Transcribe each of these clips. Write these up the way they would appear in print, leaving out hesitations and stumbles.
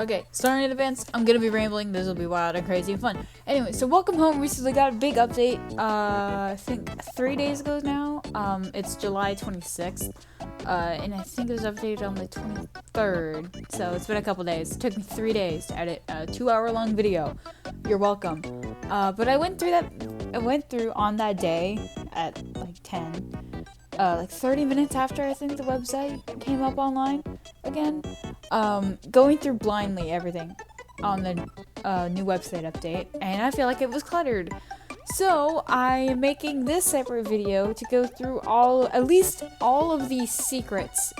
Okay, starting in advance, I'm gonna be rambling. This will be wild and crazy and fun. Anyway, so welcome home. Recently got a big update. I think 3 days ago now. It's July 26th. And I think it was updated on the 23rd. So it's been a couple days. It took me 3 days to edit a 2-hour-long video. You're welcome. But I went through on that day at like 10. Like 30 minutes after I think the website came up online again. Going through blindly everything on the new website update, and I feel like it was cluttered. So I am making this separate video to go through at least all of these secrets,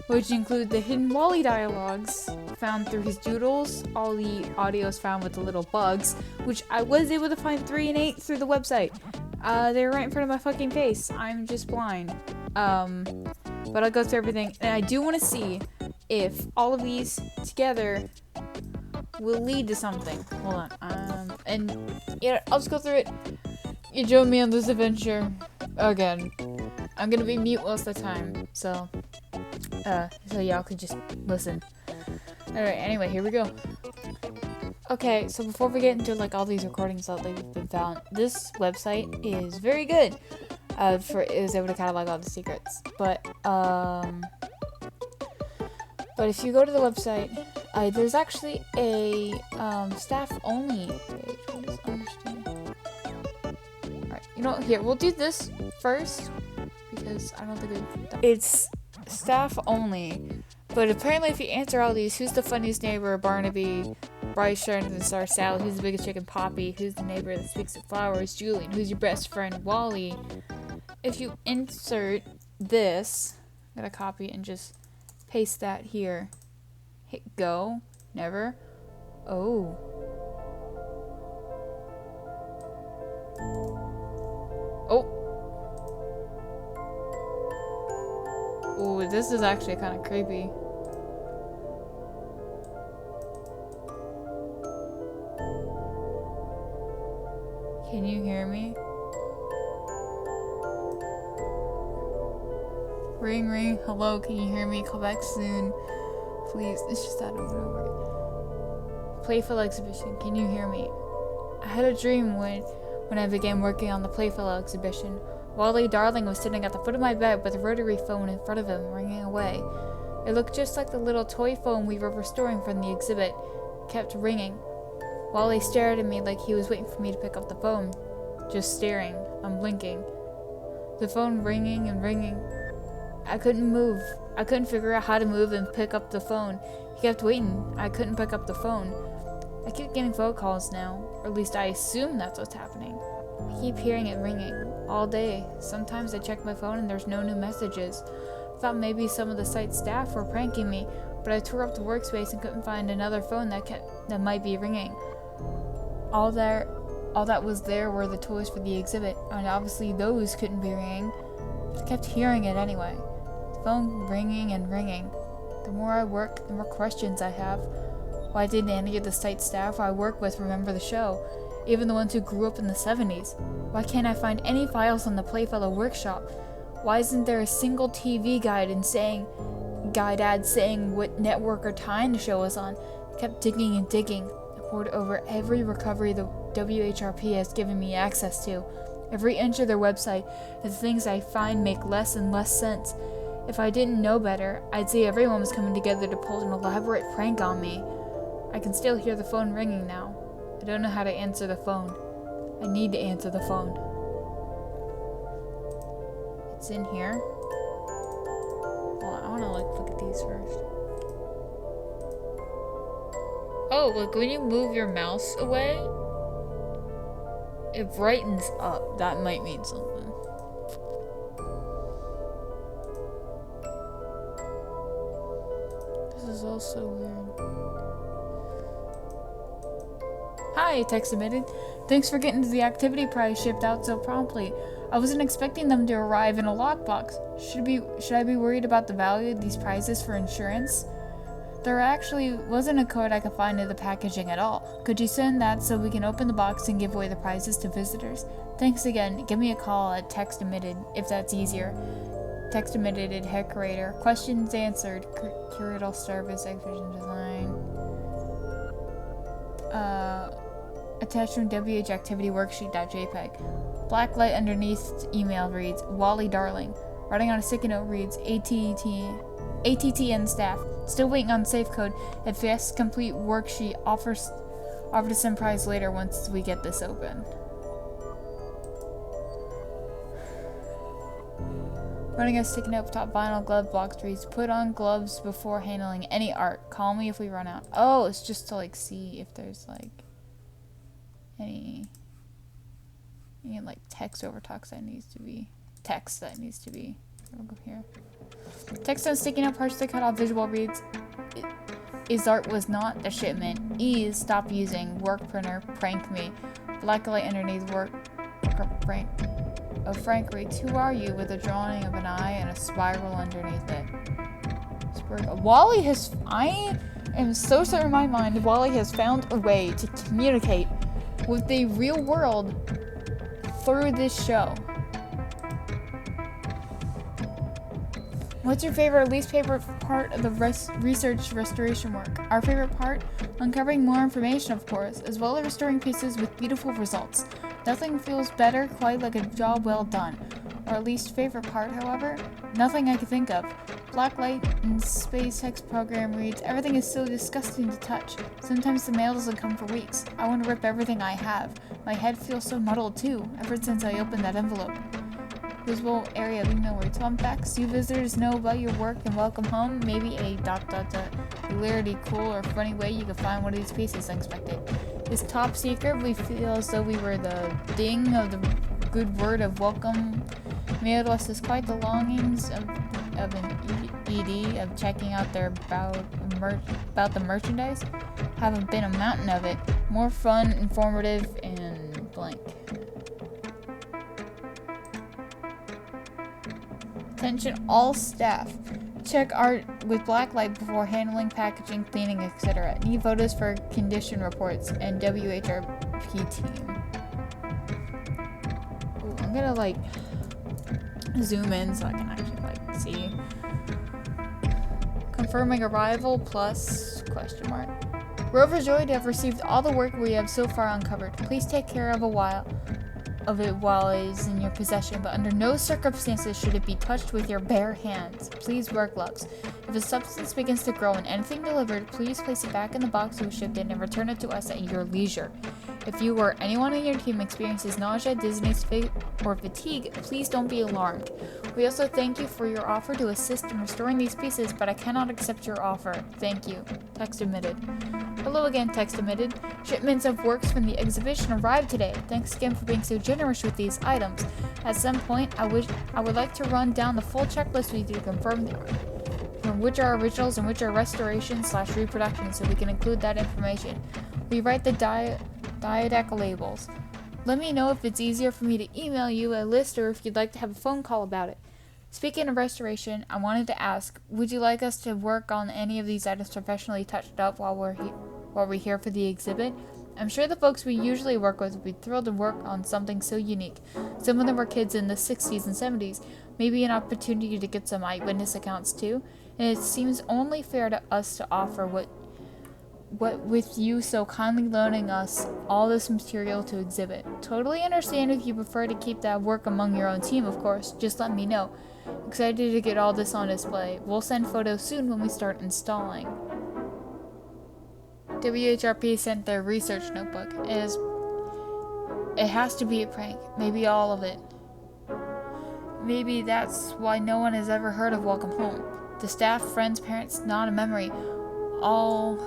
which include the hidden Wally dialogues found through his doodles, all the audios found with the little bugs, which I was able to find 3 and 8 through the website. They were right in front of my fucking face. I'm just blind. But I'll go through everything, and I do want to see if all of these together will lead to something. Hold on. And yeah, I'll just go through it. You join me on this adventure again. I'm gonna be mute most of the time, so y'all could just listen. Alright, anyway, here we go. Okay, so before we get into like all these recordings that they've been found, this website is very good. It was able to catalog all the secrets. But if you go to the website, there's actually a staff only page. What is understand? Alright, you know what? Here, we'll do this first because I don't think it's staff only. But apparently, if you answer all these, who's the funniest neighbor? Barnaby. Bryce, Sharon, Star, Sally. Who's the biggest chicken? Poppy. Who's the neighbor that speaks of flowers? Julian. Who's your best friend? Wally. If you insert this, I'm gonna copy and just paste that here. Hit go. Never. Oh. Oh. Oh, this is actually kind of creepy. Can you hear me? Ring, ring. Hello, can you hear me? Call back soon. Please. It's just that over and over. Playful exhibition. Can you hear me? I had a dream when I began working on the Playful exhibition. Wally Darling was sitting at the foot of my bed with a rotary phone in front of him, ringing away. It looked just like the little toy phone we were restoring from the exhibit. It kept ringing. Wally stared at me like he was waiting for me to pick up the phone. Just staring, unblinking. The phone ringing and ringing. I couldn't move. I couldn't figure out how to move and pick up the phone. He kept waiting. I couldn't pick up the phone. I keep getting phone calls now, or at least I assume that's what's happening. I keep hearing it ringing all day. Sometimes I check my phone and there's no new messages. I thought maybe some of the site staff were pranking me, but I tore up the workspace and couldn't find another phone that might be ringing. All that was there were the toys for the exhibit, and obviously those couldn't be ringing. But I kept hearing it anyway. The phone ringing and ringing. The more I work, the more questions I have. Why didn't any of the site staff I work with remember the show? Even the ones who grew up in the 70s. Why can't I find any files on the Playfellow workshop? Why isn't there a single TV guide ad saying what network or time the show was on? I kept digging and digging. Poured over every recovery the WHRP has given me access to. Every inch of their website, the things I find make less and less sense. If I didn't know better, I'd say everyone was coming together to pull an elaborate prank on me. I can still hear the phone ringing now. I don't know how to answer the phone. I need to answer the phone. It's in here. Hold on, I wanna look at these first. Oh, look, when you move your mouse away, it brightens up. That might mean something. This is also weird. Hi, text emitted. Thanks for getting the activity prize shipped out so promptly. I wasn't expecting them to arrive in a lockbox. Should I be worried about the value of these prizes for insurance? There actually wasn't a code I could find in the packaging at all. Could you send that so we can open the box and give away the prizes to visitors? Thanks again. Give me a call at text emitted if that's easier. Text omitted, head curator. Questions answered. Curatorial service, exhibition design. Attachment WH activity worksheet.jpg. Black light underneath email reads, Wally Darling. Writing on a sticky note reads, ATTN staff. Still waiting on safe code. Advanced complete worksheet. Offer to send prize later once we get this open. Running a sticky note top vinyl glove box reads, put on gloves before handling any art. Call me if we run out. Oh, it's just to like see if there's like any like text over text that needs to be We'll go here. Text on sticky note partially cut off visual reads, is art was not the shipment. Ease stop using work printer prank me. Black light underneath work prank. Oh, Frank reads, who are you, with a drawing of an eye and a spiral underneath it. Wally has, I am so certain in my mind, Wally has found a way to communicate with the real world through this show. What's your favorite or least favorite part of the research restoration work? Our favorite part? Uncovering more information, of course, as well as restoring pieces with beautiful results. Nothing feels better quite like a job well done. Our least favorite part, however? Nothing I can think of. Blacklight and Space Text program reads, everything is so disgusting to touch. Sometimes the mail doesn't come for weeks. I want to rip everything I have. My head feels so muddled too, ever since I opened that envelope. Visible area of email reads, fun facts. You visitors know about your work and welcome home. Maybe a ... hilarity, cool or funny way you can find one of these pieces unexpected. Is top secret. We feel as though we were the ding of the good word of welcome. Mailed to us is quite the longings of an ED of checking out their about the merchandise. Haven't been a mountain of it. More fun, informative, and blank. Attention all staff. Check art with black light before handling, packaging, cleaning, etc. Need photos for condition reports and WHRP team. Ooh, I'm gonna like zoom in so I can actually like see. Confirming arrival plus question mark. We're overjoyed to have received all the work we have so far uncovered. Please take care of it while it is in your possession, but under no circumstances should it be touched with your bare hands. Please wear gloves. If a substance begins to grow in anything delivered, please place it back in the box you shipped in and return it to us at your leisure. If you or anyone on your team experiences nausea, dizziness, or fatigue, please don't be alarmed. We also thank you for your offer to assist in restoring these pieces, but I cannot accept your offer. Thank you. Text omitted. Hello again, text omitted. Shipments of works from the exhibition arrived today. Thanks again for being so generous with these items. At some point, I would like to run down the full checklist with you to confirm which are originals and which are restorations/reproductions, so we can include that information. We write the didactic labels. Let me know if it's easier for me to email you a list or if you'd like to have a phone call about it. Speaking of restoration, I wanted to ask, would you like us to work on any of these items professionally touched up while we're here for the exhibit? I'm sure the folks we usually work with would be thrilled to work on something so unique. Some of them were kids in the 60s and 70s. Maybe an opportunity to get some eyewitness accounts too. And it seems only fair to us to offer what with you so kindly loaning us all this material to exhibit. Totally understand if you prefer to keep that work among your own team, of course. Just let me know. Excited to get all this on display. We'll send photos soon when we start installing. WHRP sent their research notebook. It has to be a prank. Maybe all of it. Maybe that's why no one has ever heard of Welcome Home. The staff, friends, parents, not a memory. All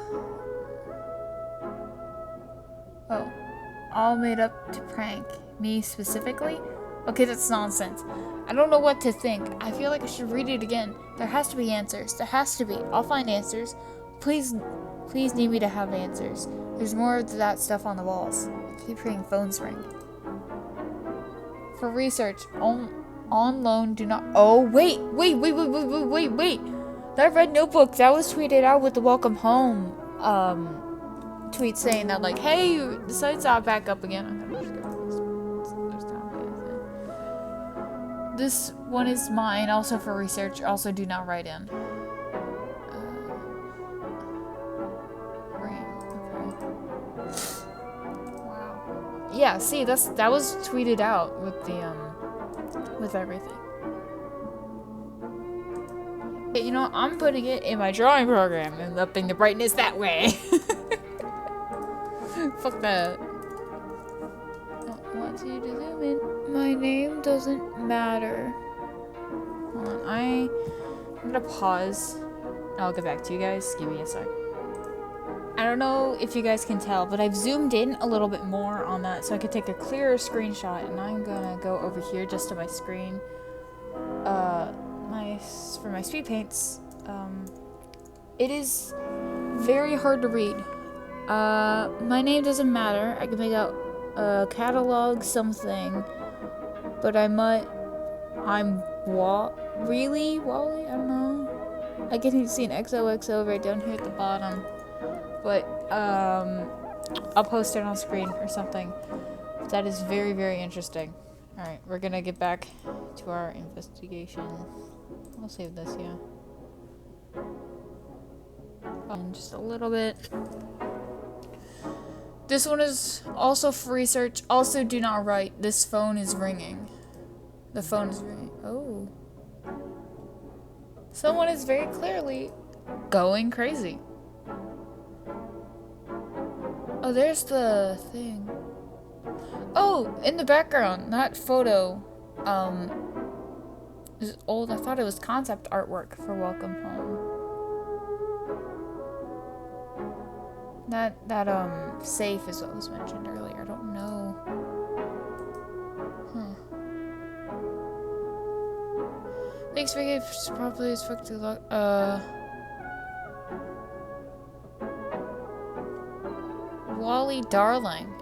made up to prank me specifically? Okay, that's nonsense. I don't know what to think. I feel like I should read it again. There has to be answers. There has to be. I'll find answers. Please need me to have answers. There's more of that stuff on the walls. I keep hearing phones ring. For research, on loan, do not... Oh, wait. That red notebook, that was tweeted out with the Welcome Home, tweet saying that, like, hey, the site's not back up again. I'm gonna just go this one is mine, also for research. Also, do not write in. Right. Okay. Wow. Yeah. See, that was tweeted out with the with everything. But, you know, I'm putting it in my drawing program and upping the brightness that way. Fuck that. I want you to zoom in. My name doesn't matter. Hold on, I'm gonna pause. I'll get back to you guys. Give me a sec. I don't know if you guys can tell, but I've zoomed in a little bit more on that so I could take a clearer screenshot, and I'm gonna go over here just to my screen. For my speed paints. It is very hard to read. My name doesn't matter. I can make out a catalog something, but I'm really Wally? I don't know. I can see an XOXO right down here at the bottom, but I'll post it on screen or something. That is very, very interesting. All right, we're gonna get back to our investigation. I'll save this, yeah. And just a little bit. This one is also for research. Also, do not write. This phone is ringing. The phone is ringing. Oh. Someone is very clearly going crazy. Oh, there's the thing. Oh, in the background, that photo, is old. I thought it was concept artwork for Welcome Home. That safe is what was mentioned earlier. I don't know. Huh. Thanks for getting properly spoke to Wally Darling.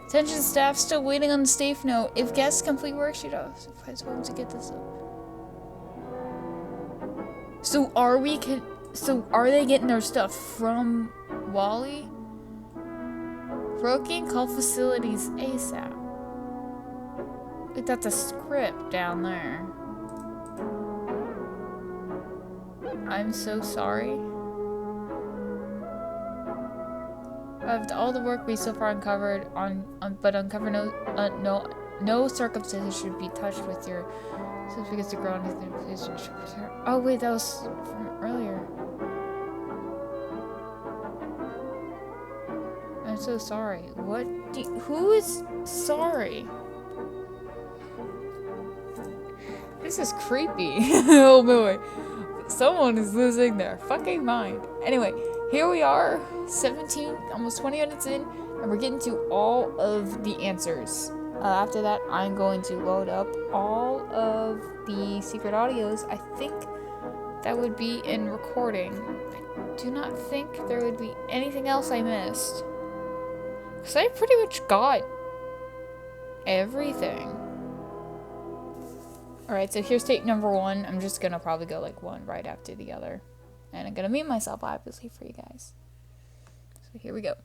Attention staff, still waiting on the safe note. If guests complete worksheet off, surprise home to get this up. So are they getting their stuff from Wally? Broken call facilities ASAP. Like, that's a script down there. I'm so sorry. Of all the work we so far uncovered but uncover no circumstances should be touched with your because the ground is in place. Oh wait, that was from earlier. I'm so sorry. What? Who is sorry? This is creepy. Oh boy, someone is losing their fucking mind. Anyway. Here we are, 17, almost 20 minutes in, and we're getting to all of the answers. After that, I'm going to load up all of the secret audios. I think that would be in recording. I do not think there would be anything else I missed. Because I pretty much got everything. Alright, so here's tape number 1. I'm just gonna probably go like one right after the other. And I'm gonna mute myself, obviously, for you guys. So here we go.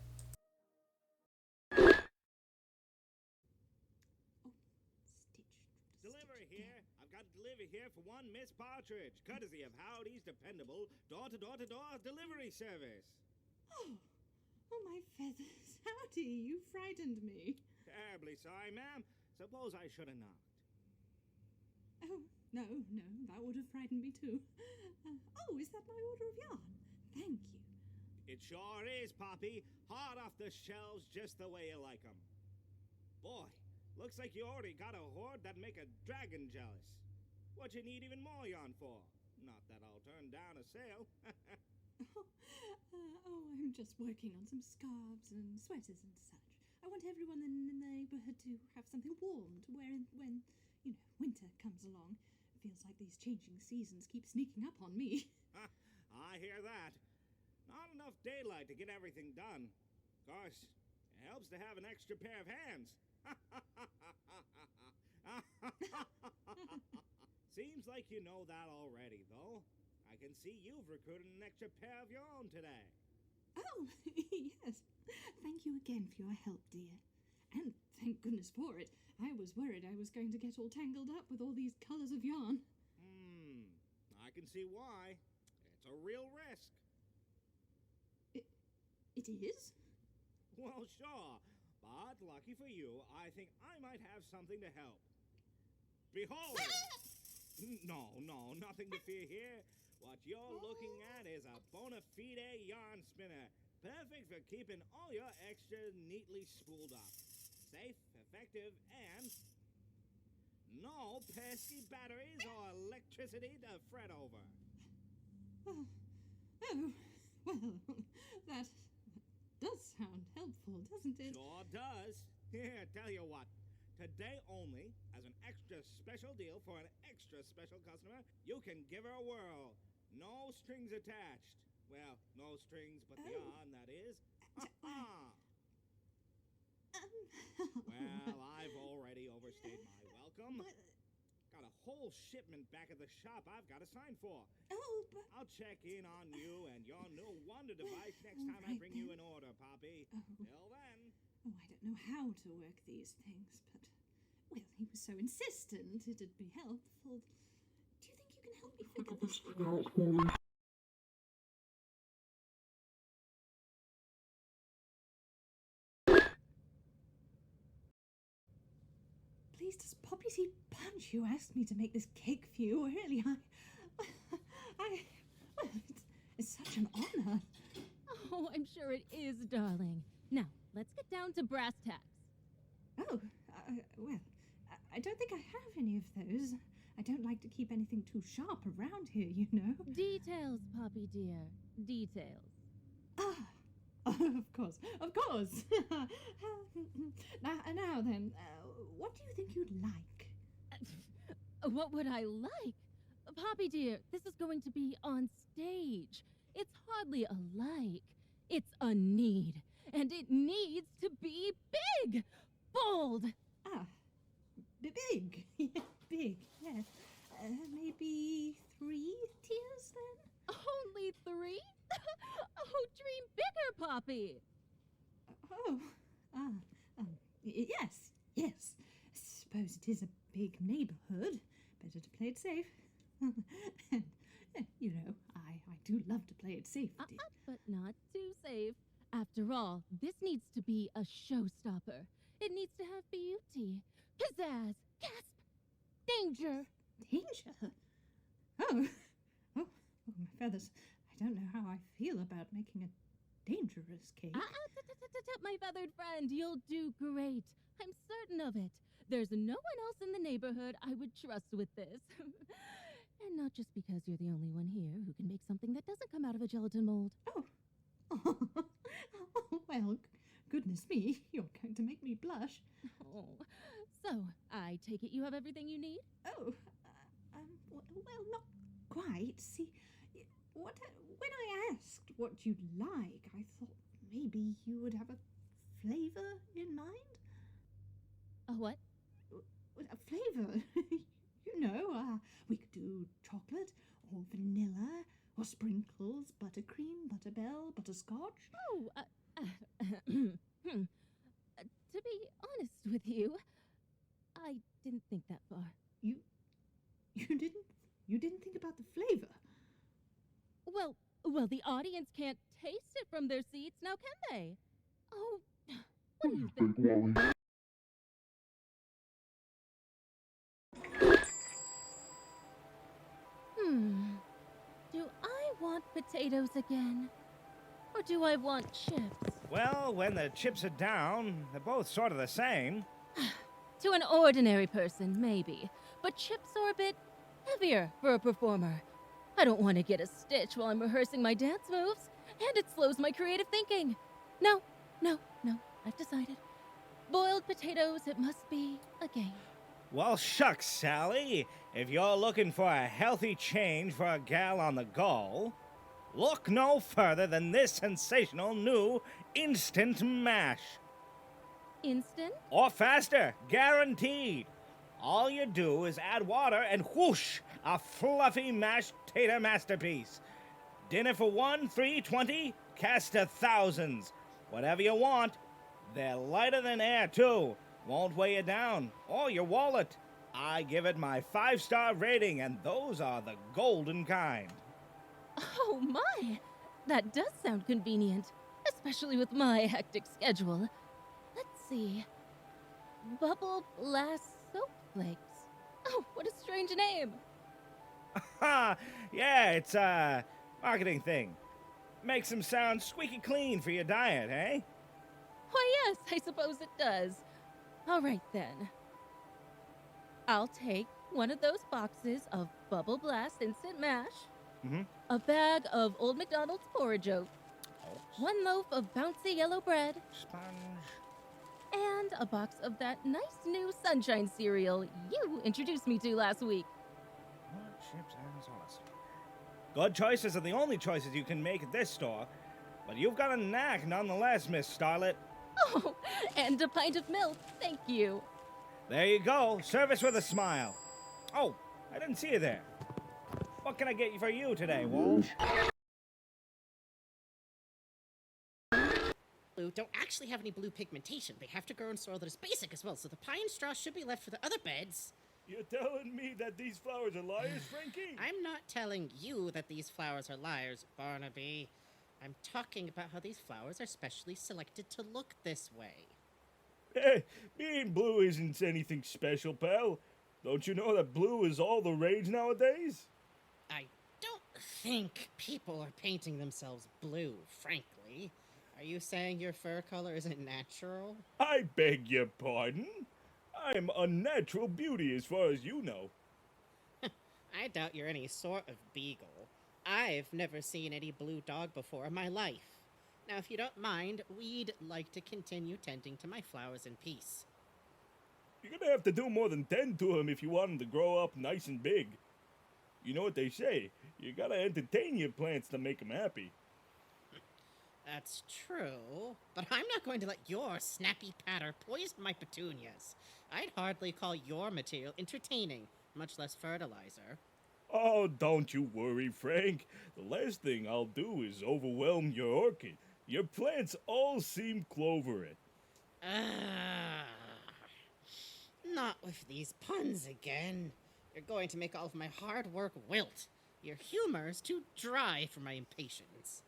Delivery here. I've got delivery here for one Miss Partridge, courtesy of Howdy's dependable door-to-door-to-door delivery service. Oh, my feathers. Howdy, you frightened me. Terribly sorry, ma'am. Suppose I should have knocked. Oh, no, that would have frightened me too. Is that my order of yarn? Thank you. It sure is, Poppy. Hot off the shelves just the way you like 'em. Boy, looks like you already got a hoard that'd make a dragon jealous. What you need even more yarn for? Not that I'll turn down a sale. I'm just working on some scarves and sweaters and such. I want everyone in the neighborhood to have something warm to wear when, winter comes along. Feels like these changing seasons keep sneaking up on me. I hear that. Not enough daylight to get everything done. Of course, it helps to have an extra pair of hands. Seems like you know that already, though. I can see you've recruited an extra pair of your own today. Oh, yes. Thank you again for your help, dear. And thank goodness for it. I was worried I was going to get all tangled up with all these colours of yarn. I can see why. It's a real risk. It is? Well, sure. But lucky for you, I think I might have something to help. Behold! No, nothing to fear here. What you're looking at is a bona fide yarn spinner. Perfect for keeping all your extras neatly spooled up. Safe, effective, and no pesky batteries or electricity to fret over. Oh, well, that does sound helpful, doesn't it? Sure does. Here, tell you what. Today only, as an extra special deal for an extra special customer, you can give her a whirl. No strings attached. Well, no strings but the yarn, that is. Well, I've already overstayed my welcome. Got a whole shipment back at the shop I've got to sign for. Oh, but... I'll check in on you and your new wonder device next time I bring you an order, Poppy. Till then. Oh, I don't know how to work these things, but... Well, he was so insistent it'd be helpful. Do you think you can help me figure this out? Please, does Poppy Seed Punch you asked me to make this cake for you? Really, well, it's such an honor. Oh, I'm sure it is, darling. Now, let's get down to brass tacks. Oh, well, I don't think I have any of those. I don't like to keep anything too sharp around here, you know. Details, Poppy dear. Details. Ah, of course. Now then, what do you think you'd like? What would I like? Poppy dear, this is going to be on stage. It's hardly a like. It's a need. And it needs to be big. Bold. Ah, big. Big, yes. Maybe 3 tiers then? Only 3? Oh, dream bigger, Poppy. Yes. Suppose it is a big neighborhood. Better to play it safe. And, you know, I do love to play it safe, dear. But not too safe. After all, this needs to be a showstopper. It needs to have beauty, pizzazz, gasp, danger. Danger? Oh, my feathers. I don't know how I feel about making a dangerous cake. My feathered friend, you'll do great. I'm certain of it. There's no one else in the neighborhood I would trust with this. And not just because you're the only one here who can make something that doesn't come out of a gelatin mold. Oh, well, goodness me, you're going to make me blush. Oh, so I take it you have everything you need? Oh, well, not quite. See, when I asked what you'd like, I thought maybe you would have a flavor in mind. A what? A flavor. You know, we could do chocolate or vanilla or sprinkles, buttercream, butterbell, butterscotch. Oh, to be honest with you, I didn't think that far. You didn't think about the flavor? Well, the audience can't taste it from their seats, now can they? Oh, what do you think? Do I want potatoes again? Or do I want chips? Well, when the chips are down, they're both sort of the same. To an ordinary person, maybe. But chips are a bit heavier for a performer. I don't want to get a stitch while I'm rehearsing my dance moves, and it slows my creative thinking. No, I've decided. Boiled potatoes, it must be again. Well, shucks, Sally. If you're looking for a healthy change for a gal on the go, look no further than this sensational new instant mash. Instant? Or faster, guaranteed. All you do is add water and whoosh, a fluffy mashed tater masterpiece. Dinner for 1, 3, 20, cast to thousands. Whatever you want, They're lighter than air, too. Won't weigh you down, or your wallet. I give it my 5-star rating, and those are the golden kind. Oh my! That does sound convenient, especially with my hectic schedule. Let's see. Bubble Blast Soap Flakes. Oh, what a strange name! Ha! Yeah, it's a marketing thing. Makes them sound squeaky clean for your diet, eh? Why, yes, I suppose it does. All right then. I'll take one of those boxes of Bubble Blast Instant Mash, a bag of Old McDonald's porridge oat, one loaf of bouncy yellow bread, Sponge. and a box of that nice new sunshine cereal you introduced me to last week. Wood chips and sauce. Good choices are the only choices you can make at this store, but you've got a knack nonetheless, Miss Starlet. Oh, and a pint of milk, thank you. There you go, service with a smile. Oh, I didn't see you there. What can I get for you today, Walsh? Blue don't actually have any blue pigmentation. They have to grow in soil that is basic as well, so the pine straw should be left for the other beds. You're telling me that these flowers are liars, Frankie? I'm not telling you that these flowers are liars, Barnaby. I'm talking about how these flowers are specially selected to look this way. Hey, being blue isn't anything special, pal. Don't you know that blue is all the rage nowadays? I don't think people are painting themselves blue, frankly. Are you saying your fur color isn't natural? I beg your pardon? I'm a natural beauty as far as you know. I doubt you're any sort of beagle. I've never seen any blue dog before in my life. Now, if you don't mind, we'd like to continue tending to my flowers in peace. You're gonna have to do more than tend to them if you want them to grow up nice and big. You know what they say, you gotta entertain your plants to make them happy. That's true, but I'm not going to let your snappy patter poison my petunias. I'd hardly call your material entertaining, much less fertilizer. Oh, don't you worry, Frank. The last thing I'll do is overwhelm your orchid. Your plants all seem clovered. Not with these puns again. You're going to make all of my hard work wilt. Your humor's too dry for my impatience.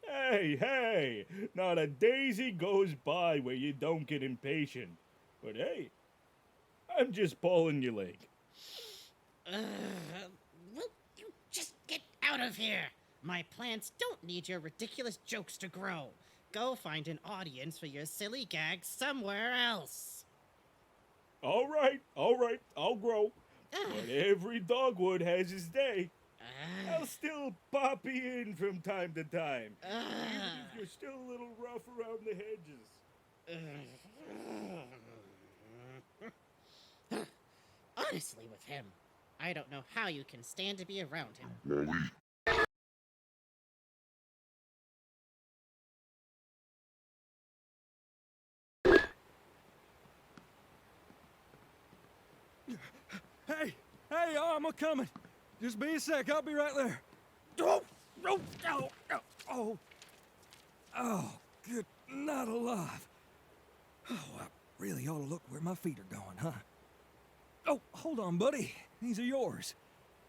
Hey, not a daisy goes by where you don't get impatient. But hey, I'm just pulling your leg. Will you just get out of here? My plants don't need your ridiculous jokes to grow. Go find an audience for your silly gags somewhere else. All right, I'll grow. But every dogwood has his day. I'll still pop you in from time to time, even if you're still a little rough around the hedges. Honestly, with him, I don't know how you can stand to be around him. Hey, I'm a-coming. Just be a sec, I'll be right there. Oh, good, not alive. Oh, I really ought to look where my feet are going, huh? Oh, hold on, buddy. These are yours.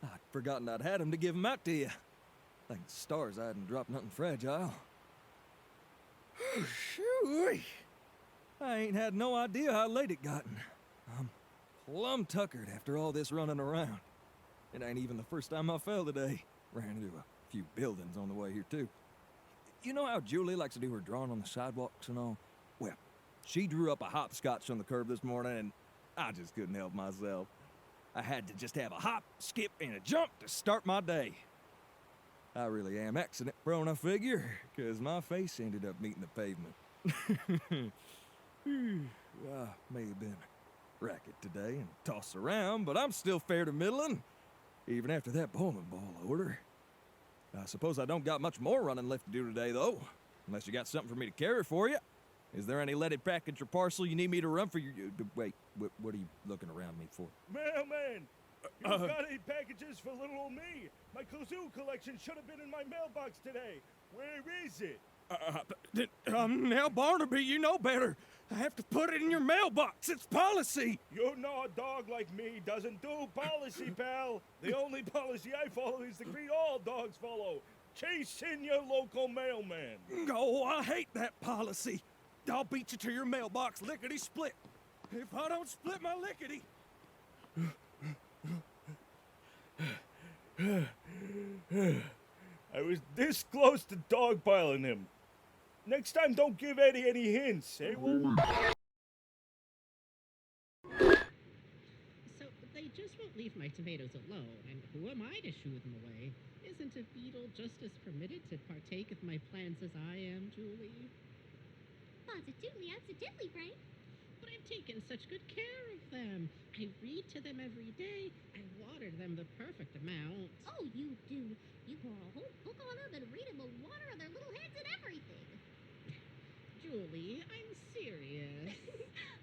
I'd forgotten I'd had them to give them out to you. Thank the stars I hadn't dropped nothing fragile. Shoo-wee. I ain't had no idea how late it gotten. I'm plumb tuckered after all this running around. It ain't even the first time I fell today. Ran into a few buildings on the way here, too. You know how Julie likes to do her drawing on the sidewalks and all? Well, she drew up a hopscotch on the curb this morning, and I just couldn't help myself. I had to just have a hop, skip, and a jump to start my day. I really am accident prone, I figure, because my face ended up meeting the pavement. I may have been racket today and tossed around, but I'm still fair to middling, even after that bowling ball order. I suppose I don't got much more running left to do today, though, unless you got something for me to carry for you. Is there any leaded package or parcel you need me to run for your... wait, what are you looking around me for? Mailman, you got any packages for little old me? My kazoo collection should have been in my mailbox today. Where is it? Now, Barnaby, you know better. I have to put it in your mailbox. It's policy. You know a dog like me doesn't do policy, pal. The only policy I follow is the creed all dogs follow. Chase in your local mailman. Oh, I hate that policy. I'll beat you to your mailbox lickety-split. If I don't split my lickety... I was this close to dogpiling him. Next time, don't give Eddie any hints, eh, Wolf? So they just won't leave my tomatoes alone, and who am I to shoo them away? Isn't a beetle just as permitted to partake of my plans as I am, Julie? Positively, absolutely, Frank. But I've taken such good care of them. I read to them every day. I water them the perfect amount. Oh, you do. You pour a whole book on them and read them the water on their little heads and everything. Julie, I'm serious.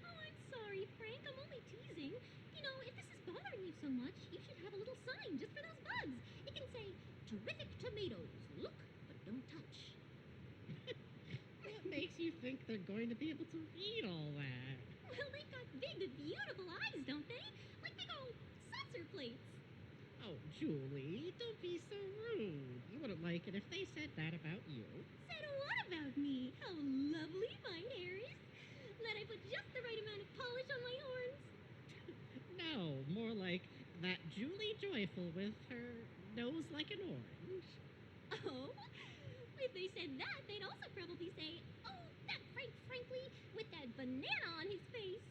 Oh, I'm sorry, Frank. I'm only teasing. You know, if this is bothering you so much, you should have a little sign just for those bugs. It can say, "Terrific tomatoes. Look, but don't touch." What makes you think they're going to be able to read all that? Well, they've got big, beautiful eyes, don't they? Like big old saucer plates. Oh, Julie, don't be so rude. You wouldn't like it if they said that about you. Said what about me? How lovely my hair is. That I put just the right amount of polish on my horns. No, more like that Julie Joyful with her nose like an orange. Oh? If they said that, they'd also probably say, "Oh, that Frank Frankly with that banana on his face."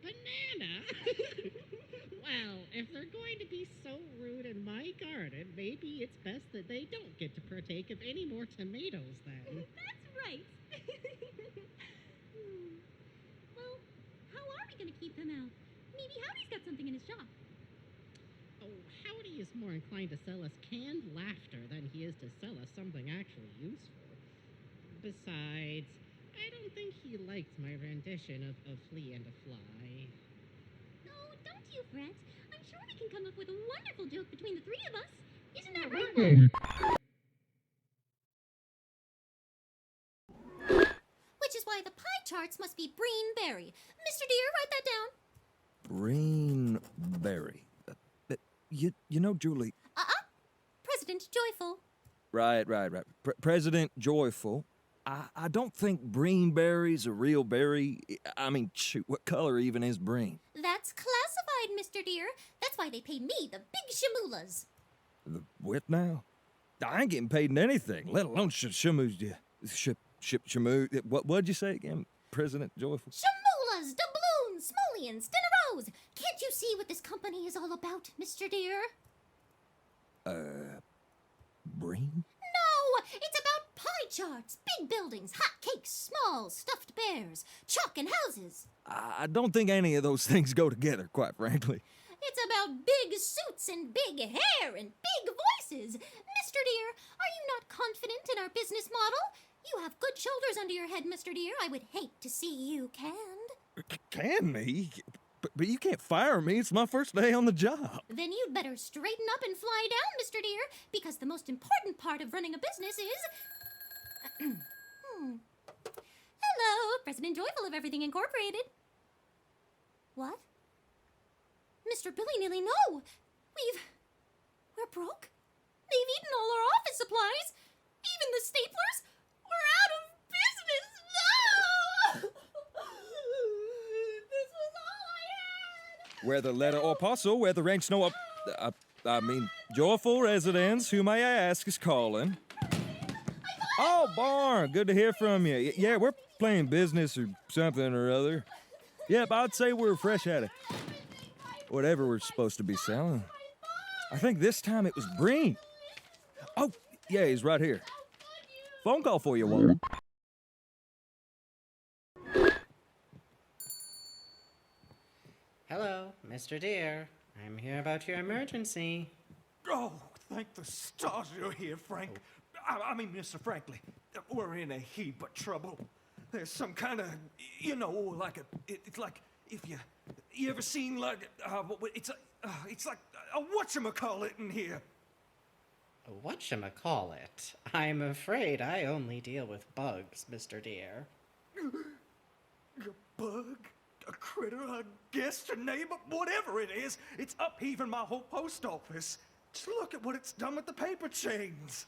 Banana? Well, if they're going to be so rude in my garden, maybe it's best that they don't get to partake of any more tomatoes then. That's right. Well, how are we going to keep them out? Maybe Howdy's got something in his shop. Oh, Howdy is more inclined to sell us canned laughter than he is to sell us something actually useful. Besides, I don't think he liked my rendition of A Flea and a Fly. Oh, don't you fret. I'm sure we can come up with a wonderful joke between the three of us. Isn't that right, Mom? Which is why the pie charts must be Breen Berry. Mr. Deere, write that down. Greenberry. You know, Julie... President Joyful. Right. President Joyful. I don't think breenberry's a real berry. I mean, shoot, what color even is breen? That's classified, Mr. Deere. That's why they pay me the big shamulas. The what now? I ain't getting paid in anything, let alone shamoos. What'd you say again, President Joyful? Shamulas, doubloons, smolians, dinneros. Can't you see what this company is all about, Mr. Deere? Breen? No, it's about pie charts, big buildings, hot cakes, small stuffed bears, chalk and houses. I don't think any of those things go together, quite frankly. It's about big suits and big hair and big voices. Mr. Deere, are you not confident in our business model? You have good shoulders under your head, Mr. Deere. I would hate to see you canned. Can me? But you can't fire me. It's my first day on the job. Then you'd better straighten up and fly down, Mr. Deere, because the most important part of running a business is... Hello, President Joyful of Everything Incorporated. What? Mr. Billy Nilly, no! We're broke? They've eaten all our office supplies! Even the staplers? We're out of business! No! This was all I had! Whether letter or parcel, where the ranks no joyful residents, who may I ask is calling. Oh, Barn, good to hear from you. Yeah, we're playing business or something or other. Yep, I'd say we're fresh at it. Whatever we're supposed to be selling. I think this time it was Breen. Oh, yeah, he's right here. Phone call for you, Walter. Hello, Mr. Deere. I'm here about your emergency. Oh, thank the stars you're here, Frank. I mean, Mr. Franklin, we're in a heap of trouble. There's some kind of, it's like if you ever seen like, it's like a whatchamacallit in here. Whatchamacallit? I'm afraid I only deal with bugs, Mr. Deer. A bug? A critter? A guest? A neighbor? Whatever it is, it's upheaving my whole post office. Just look at what it's done with the paper chains.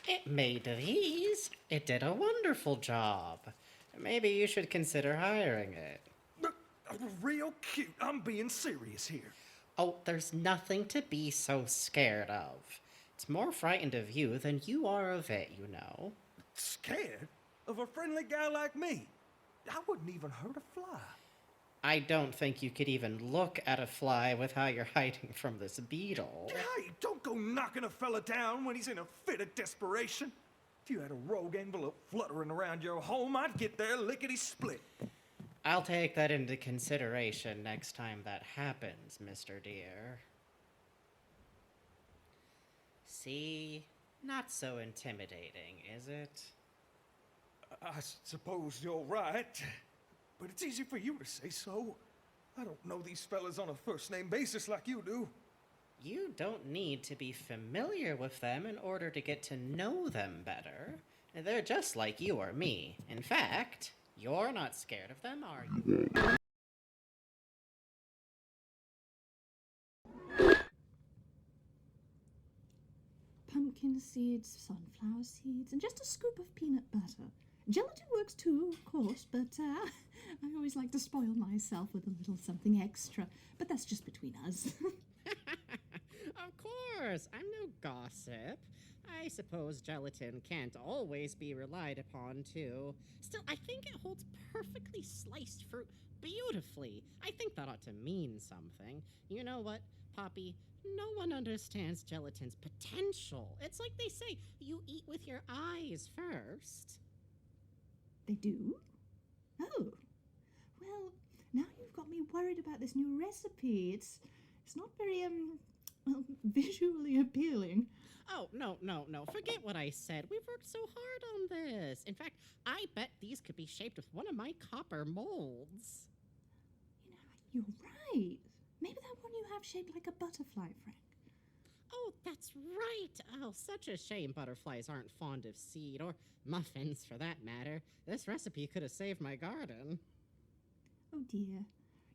It made these. It did a wonderful job. Maybe you should consider hiring it. Real cute. I'm being serious here. Oh, there's nothing to be so scared of. It's more frightened of you than you are of it, you know. Scared? Of a friendly guy like me? I wouldn't even hurt a fly. I don't think you could even look at a fly with how you're hiding from this beetle. Hey, don't go knocking a fella down when he's in a fit of desperation. If you had a rogue envelope fluttering around your home, I'd get there lickety-split. I'll take that into consideration next time that happens, Mr. Deer. See? Not so intimidating, is it? I suppose you're right, but it's easy for you to say so. I don't know these fellas on a first-name basis like you do. You don't need to be familiar with them in order to get to know them better. They're just like you or me. In fact, you're not scared of them, are you? Pumpkin seeds, sunflower seeds, and just a scoop of peanut butter. Gelatin works too, of course, but I always like to spoil myself with a little something extra. But that's just between us. Of course, I'm no gossip. I suppose gelatin can't always be relied upon, too. Still, I think it holds perfectly sliced fruit beautifully. I think that ought to mean something. You know what, Poppy? No one understands gelatin's potential. It's like they say, you eat with your eyes first. They do? Oh. Well, now you've got me worried about this new recipe. It's not very, well, visually appealing. Oh, no. Forget what I said. We've worked so hard on this. In fact, I bet these could be shaped with one of my copper molds. You know, you're right. Maybe that one you have shaped like a butterfly, Frank. Oh, that's right. Oh, such a shame butterflies aren't fond of seed, or muffins for that matter. This recipe could have saved my garden. Oh dear.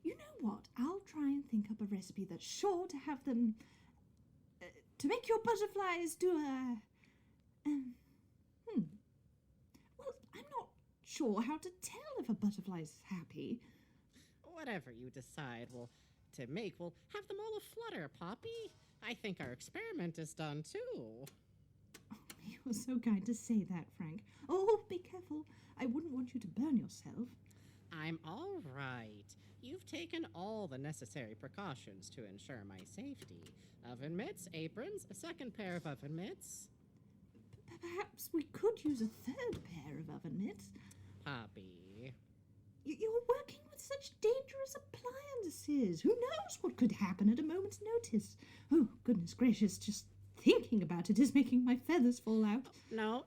You know what? I'll try and think up a recipe that's sure to have them... to make your butterflies do a... Well, I'm not sure how to tell if a butterfly's happy. Whatever you decide to make, we'll have them all aflutter, Poppy. I think our experiment is done, too. Oh, you're so kind to say that, Frank. Oh, be careful. I wouldn't want you to burn yourself. I'm all right. You've taken all the necessary precautions to ensure my safety. Oven mitts, aprons, a second pair of oven mitts. Perhaps we could use a third pair of oven mitts. Poppy. You're working with such dangerous appliances. Who knows what could happen at a moment's notice? Oh, goodness gracious, just thinking about it is making my feathers fall out. No,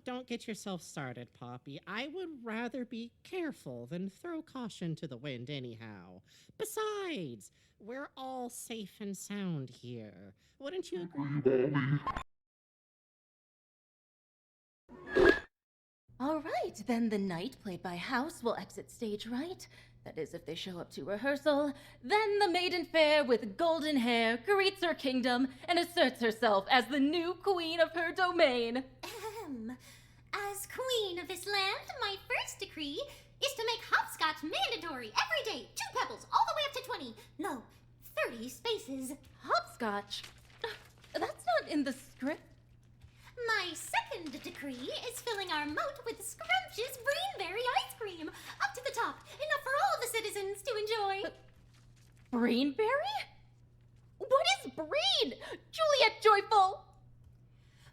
don't get yourself started, Poppy. I would rather be careful than throw caution to the wind anyhow. Besides, we're all safe and sound here. Wouldn't you agree? All right, then the knight played by House will exit stage right. That is, if they show up to rehearsal. Then the maiden fair with golden hair greets her kingdom and asserts herself as the new queen of her domain. As queen of this land, my first decree is to make hopscotch mandatory every day. 2 pebbles, all the way up to 20. No, 30 spaces. Hopscotch? That's not in the script. My second decree is filling our moat with scrumptious greenberry ice cream. Up to the top, enough for all the citizens to enjoy. Greenberry? What is breen? Juliet Joyful!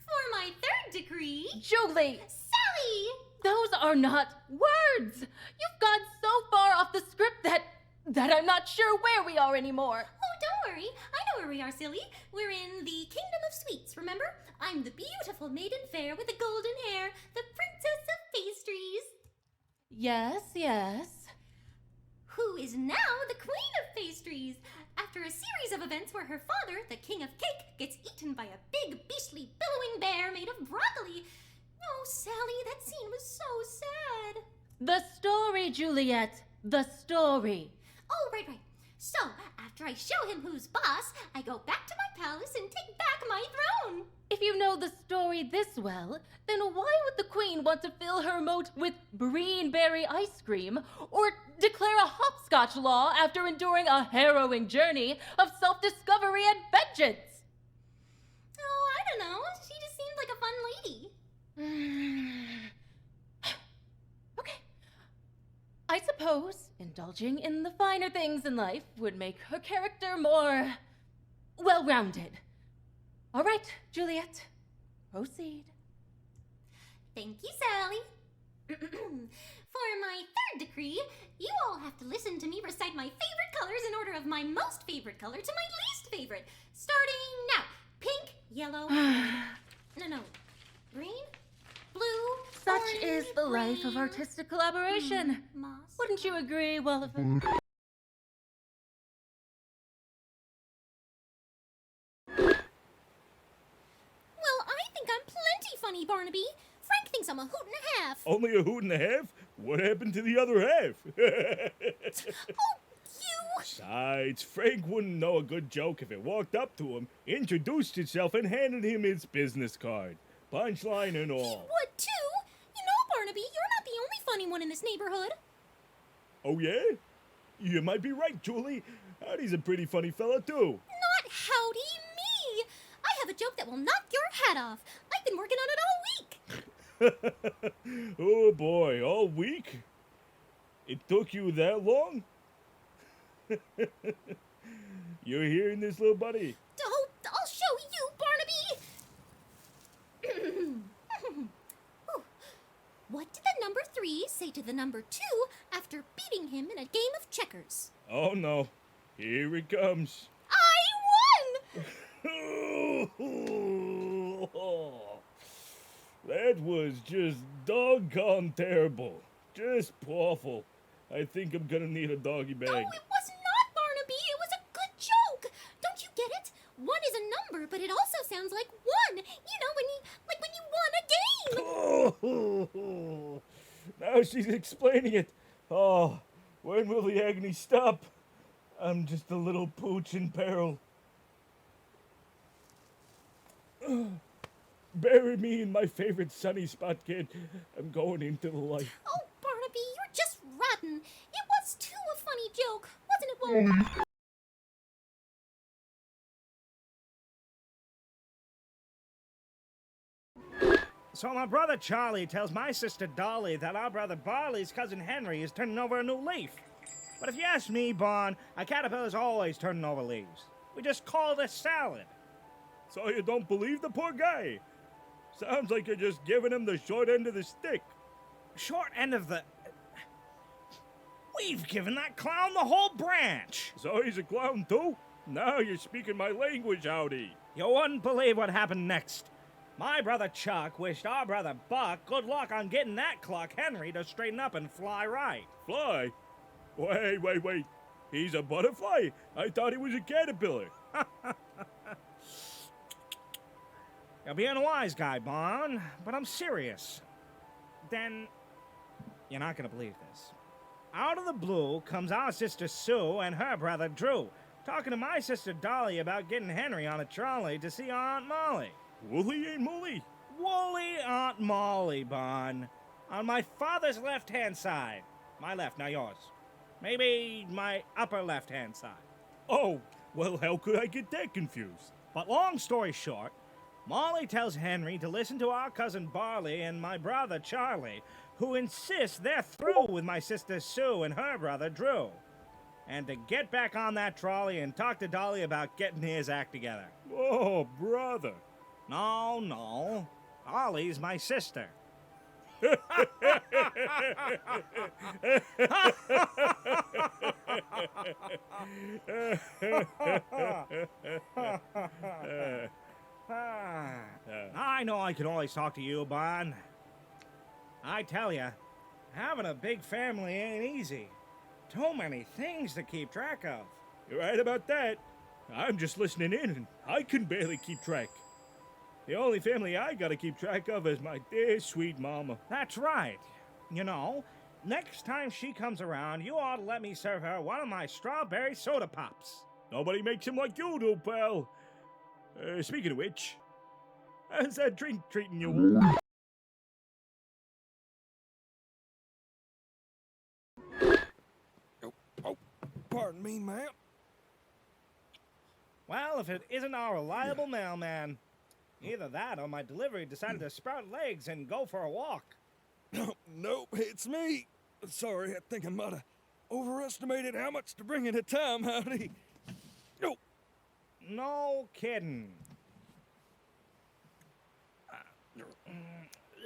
For my third decree... Julie! Sally! Those are not words! You've gone so far off the script that I'm not sure where we are anymore. Oh, don't worry. I know where we are, silly. We're in the Kingdom of Sweets, remember? I'm the beautiful maiden fair with the golden hair, the princess of pastries. Yes. Who is now the queen of pastries. after a series of events where her father, the king of cake, gets eaten by a big, beastly, billowing bear made of broccoli. Oh, Sally, that scene was so sad. The story, Juliet. The story. Oh, right. So, after I show him who's boss, I go back to my palace and take back my throne. If you know the story this well, then why would the queen want to fill her moat with greenberry ice cream or declare a hopscotch law after enduring a harrowing journey of self-discovery and vengeance? Oh, I don't know. She just seemed like a fun lady. Okay. I suppose indulging in the finer things in life would make her character more well-rounded. All right, Juliet, proceed. Thank you, Sally. For my third decree, you all have to listen to me recite my favorite colors in order of my most favorite color to my least favorite. Starting now. Pink, yellow, no, green, blue, Such orange, is the life of green, artistic collaboration. moss. Wouldn't you agree, Well, Well, I think I'm plenty funny, Barnaby. Frank thinks I'm a hoot and a half. Only a hoot and a half? What happened to the other half? Oh, you! Besides, Frank wouldn't know a good joke if it walked up to him, introduced itself, and handed him his business card. Punchline and He all. would too. You know, Barnaby, you're not the only funny one in this neighborhood. Oh, yeah? You might be right, Julie. Howdy's a pretty funny fella, too. Not howdy me! I have a joke that will knock your hat off. I've been working on it all week. Oh, boy, all week? It took you that long? You're hearing this, little buddy? Oh, I'll show you, Barnaby! Ooh. What did the number 3 say to the number 2 after beating him in a game of checkers? Oh, no. Here it comes. I Oh, that was just doggone terrible. Just awful. I think I'm gonna need a doggy bag. won! No, it was not, Barnaby. It was a good joke. Don't you get it? 1 is a number, but it also sounds like 1. You know, when you won a game. Oh, now she's explaining it. Oh, when will the agony stop? I'm just a little pooch in peril. Bury me in my favorite sunny spot, kid. I'm going into the light. Oh, Barnaby, you're just rotten. It was too a funny joke, wasn't it, Wally? So my brother Charlie tells my sister Dolly that our brother Barley's cousin Henry is turning over a new leaf. But if you ask me, Bon, a caterpillar's always turning over leaves. We just call it a salad. So you don't believe the poor guy? Sounds like you're just giving him the short end of the stick. Short end of the... We've given that clown the whole branch. So he's a clown too? Now you're speaking my language, howdy. You wouldn't believe what happened next. My brother Chuck wished our brother Buck good luck on getting that clock Henry to straighten up and fly right. Fly? Wait. He's a butterfly? I thought he was a caterpillar. You're being a wise guy, Bon, but I'm serious. Then, you're not gonna believe this. Out of the blue comes our sister Sue and her brother Drew, talking to my sister Dolly about getting Henry on a trolley to see Aunt Molly. Woolly ain't Molly. Woolly Aunt Molly, Bon. On my father's left-hand side. My left, now yours. Maybe my upper left-hand side. Oh, well, how could I get that confused? But long story short, Molly tells Henry to listen to our cousin Barley and my brother Charlie, who insist they're through with my sister Sue and her brother Drew. And to get back on that trolley and talk to Dolly about getting his act together. Oh, brother. No. Dolly's my sister. I know I can always talk to you, Bon. I tell you, having a big family ain't easy. Too many things to keep track of. You're right about that. I'm just listening in, and I can barely keep track. The only family I gotta keep track of is my dear sweet mama. That's right. You know, next time she comes around, you ought to let me serve her one of my strawberry soda pops. Nobody makes him like you do, pal. Speaking of which, how's that drink treating you? Oh, pardon me, ma'am. Well, if it isn't our reliable mailman. Either that or my delivery decided to sprout legs and go for a walk. Nope, it's me. Sorry, I think I might have overestimated how much to bring at a time, howdy. No. No kidding.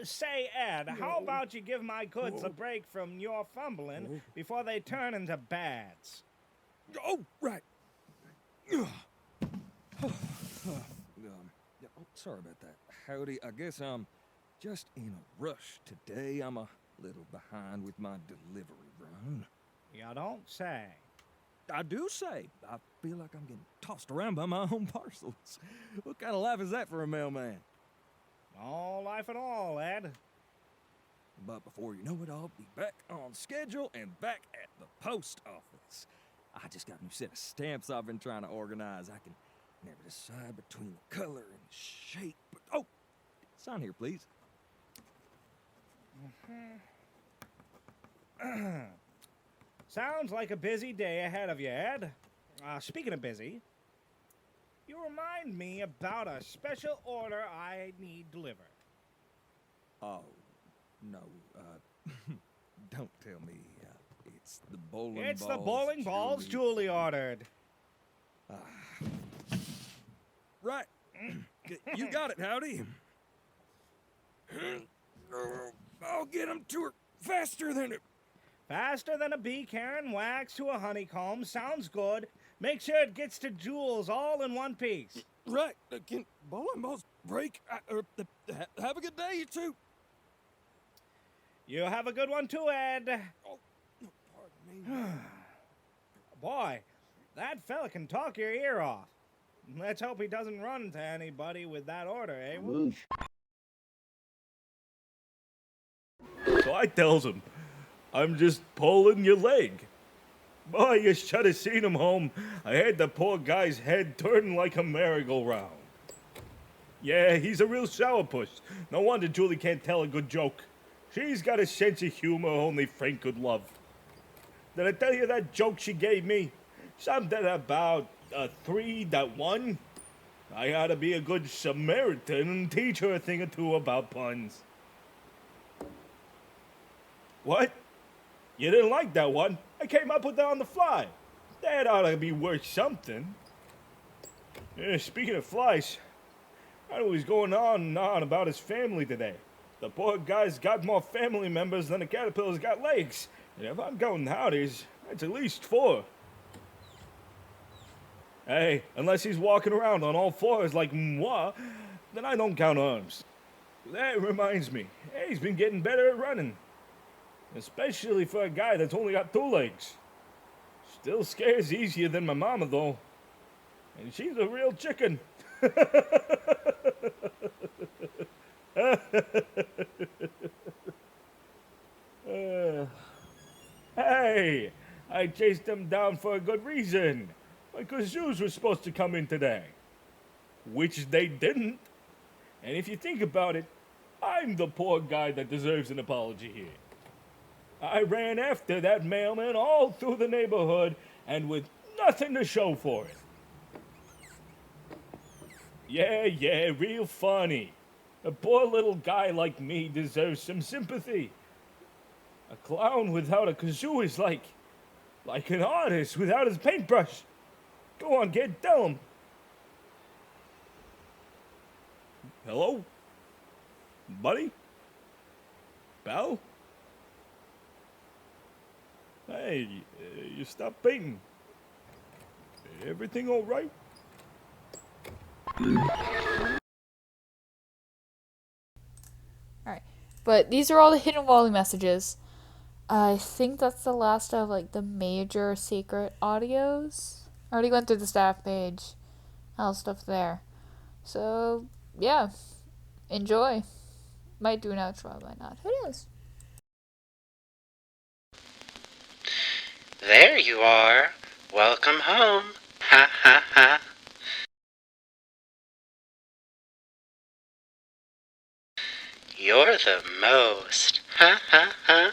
Say, Ed, how about you give my goods a break from your fumbling before they turn into bads? Oh, right. Sorry about that. Howdy, I guess I'm just in a rush today. I'm a little behind with my delivery run. You don't say. I do say. I feel like I'm getting tossed around by my own parcels. What kind of life is that for a mailman? No life at all, Ed. But before you know it, I'll be back on schedule and back at the post office. I just got a new set of stamps I've been trying to organize. I can never decide between the color and the shape. But, oh, sign here, please. Sounds like a busy day ahead of you, Ed. Speaking of busy, you remind me about a special order I need delivered. Oh, no, don't tell me it's the bowling balls. It's the bowling balls Julie ordered. Right. You got it, howdy. I'll get them to her faster than it. Faster than a bee carrying wax to a honeycomb. Sounds good. Make sure it gets to Jules all in one piece. Right. Can bowling balls break? Have a good day, you two. You have a good one too, Ed. Oh, pardon me. Boy, that fella can talk your ear off. Let's hope he doesn't run into anybody with that order, eh? So I tells him, I'm just pulling your leg. Boy, you should have seen him home. I had the poor guy's head turning like a merry-go-round. Yeah, he's a real sourpuss. No wonder Julie can't tell a good joke. She's got a sense of humor only Frank could love. Did I tell you that joke she gave me? Something about a 3 that won? I ought to be a good Samaritan and teach her a thing or two about puns. What? You didn't like that one? I came up with that on the fly. That ought to be worth something. Speaking of flies, I know he's going on and on about his family today. The poor guy's got more family members than a caterpillar's got legs. And if I'm counting howdies, that's at least 4. Hey, unless he's walking around on all 4s like moi, then I don't count arms. That reminds me, he's been getting better at running. Especially for a guy that's only got 2 legs. Still scares easier than my mama, though. And she's a real chicken. Hey, I chased them down for a good reason. My kazoos were supposed to come in today. Which they didn't. And if you think about it, I'm the poor guy that deserves an apology here. I ran after that mailman all through the neighborhood and with nothing to show for it. Yeah, real funny. A poor little guy like me deserves some sympathy. A clown without a kazoo is like an artist without his paintbrush. Go on, kid, tell him. Hello? Buddy? Pal? Hey, you stopped painting. Everything all right? Alright. But these are all the hidden Wally messages. I think that's the last of like the major secret audios. Already went through the staff page. All stuff there. So, yeah. Enjoy. Might do an outro, might not. Who knows? There you are. Welcome home. Ha ha ha. You're the most. Ha ha ha.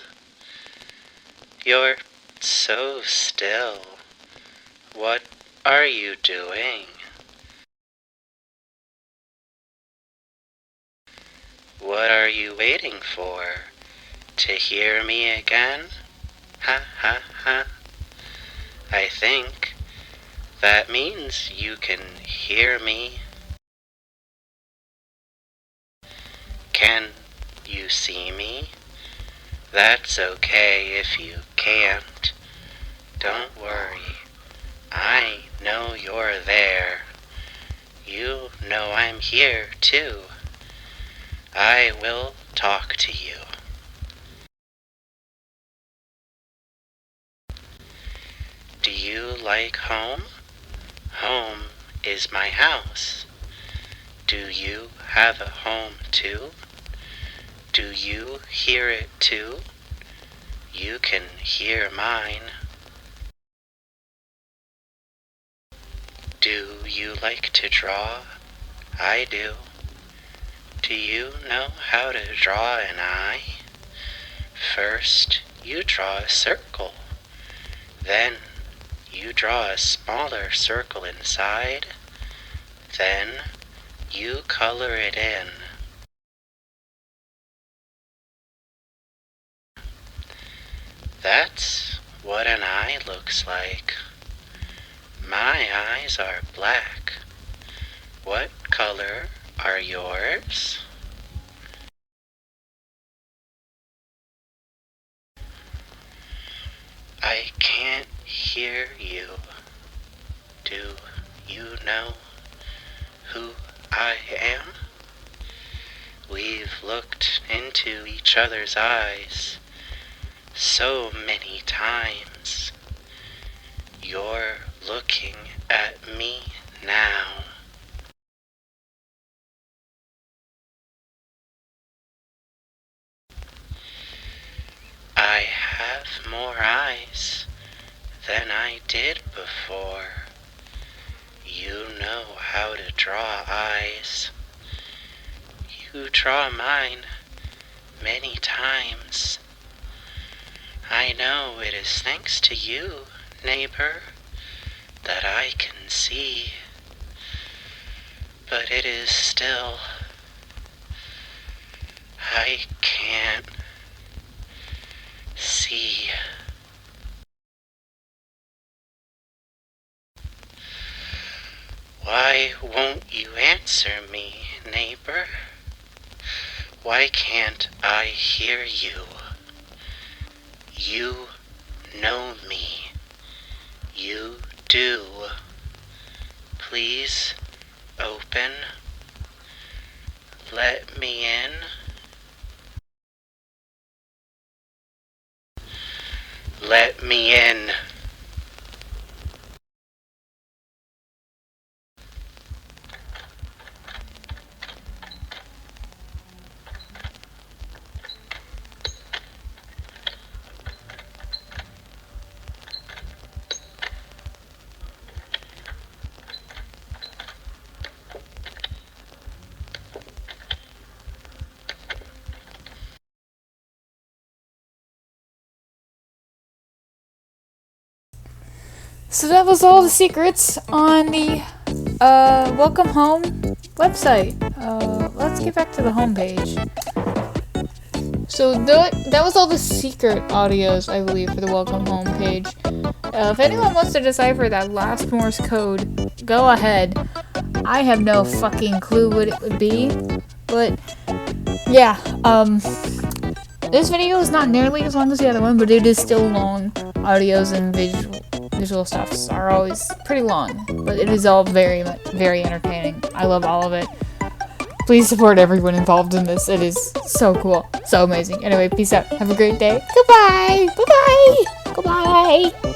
You're so still. What are you doing? What are you waiting for? To hear me again? Ha ha ha. I think that means you can hear me. Can you see me? That's okay if you can't. Don't worry. I know you're there. You know I'm here too. I will talk to you. Do you like home? Home is my house. Do you have a home too? Do you hear it too? You can hear mine. Do you like to draw? I do. Do you know how to draw an eye? First, you draw a circle. Then, you draw a smaller circle inside. Then, you color it in. That's what an eye looks like. My eyes are black. What color are yours? I can't hear you. Do you know who I am? We've looked into each other's eyes so many times. You're looking at me now. I have more eyes than I did before. You know how to draw eyes. You draw mine many times. I know it is thanks to you, neighbor, that I can see. But it is still, I can't see. Why won't you answer me, neighbor? Why can't I hear you? You know me. You do. Please open. Let me in. Let me in. So that was all the secrets on the Welcome Home website. Let's get back to the homepage. So that was all the secret audios, I believe, for the Welcome Home page. If anyone wants to decipher that last Morse code, go ahead. I have no fucking clue what it would be, but yeah. This video is not nearly as long as the other one, but it is still long. Audios and visual stuffs are always pretty long, but it is all very, very entertaining. I love all of it. Please support everyone involved in this. It is so cool, so amazing. Anyway, peace out. Have a great day. Goodbye. Bye-bye. Goodbye.